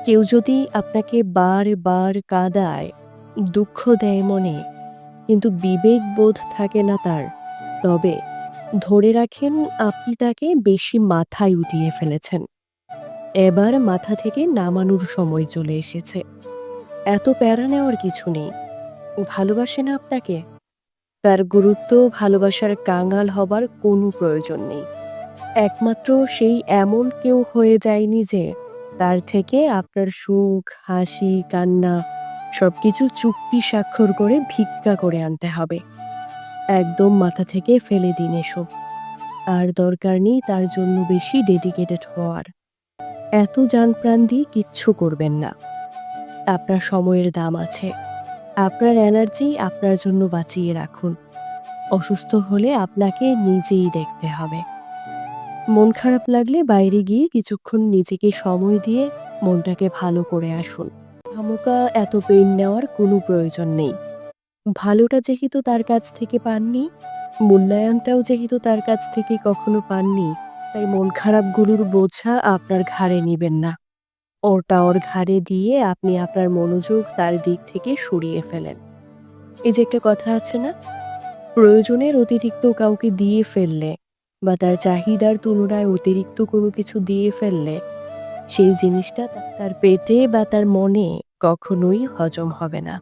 কেউ যদি আপনাকে বারবার কাঁদায়, দুঃখ দেয় মনে, কিন্তু বিবেকবোধ থাকে না তার, তবে ধরে রাখেন আপনি তাকে বেশি মাথায় উঠিয়ে ফেলেছেন। এবার মাথা থেকে নামানোর সময় চলে এসেছে। এত প্যারা নেওয়ার কিছু নেই। ভালোবাসে না আপনাকে? তার গুরুত্ব, ভালোবাসার কাঙাল হবার কোনো প্রয়োজন নেই। একমাত্র সেই এমন কেউ হয়ে যায়নি যে তার থেকে আপনার সুখ, হাসি, কান্না সবকিছু চুক্তি স্বাক্ষর করে ভিক্ষা করে আনতে হবে। একদম মাথা থেকে ফেলে দিন এসব। আর দরকার নেই তার জন্য বেশি ডেডিকেটেড হওয়ার। এত জান-প্রাণ দিয়ে কিচ্ছু করবেন না। আপনার সময়ের দাম আছে। আপনার এনার্জি আপনার জন্য বাঁচিয়ে রাখুন। অসুস্থ হলে আপনাকে নিজেই দেখতে হবে। মন খারাপ লাগলে বাইরে গিয়ে কিছুক্ষণ নিজেকে সময় দিয়ে মনটাকে ভালো করে আসুন। খামোকা এত পেইন নেওয়ার কোনো প্রয়োজন নেই। ভালোটা যেহেতু তার কাছ থেকে পাননি, মূল্যায়নটাও যেহেতু তার কাছ থেকে কখনো পাননি, তাই মন খারাপগুলোর বোঝা আপনার ঘাড়ে নিবেন না। ওটা ওর ঘাড়ে দিয়ে আপনি আপনার মনোযোগ তার দিক থেকে সরিয়ে ফেলেন। এই যে একটা কথা আছে না, প্রয়োজনের অতিরিক্ত কাউকে দিয়ে ফেললে বা তার চাহিদার তুলনায় অতিরিক্ত কোনো কিছু দিয়ে ফেললে সেই জিনিসটা তার পেটে বা তার মনে কখনোই হজম হবে না।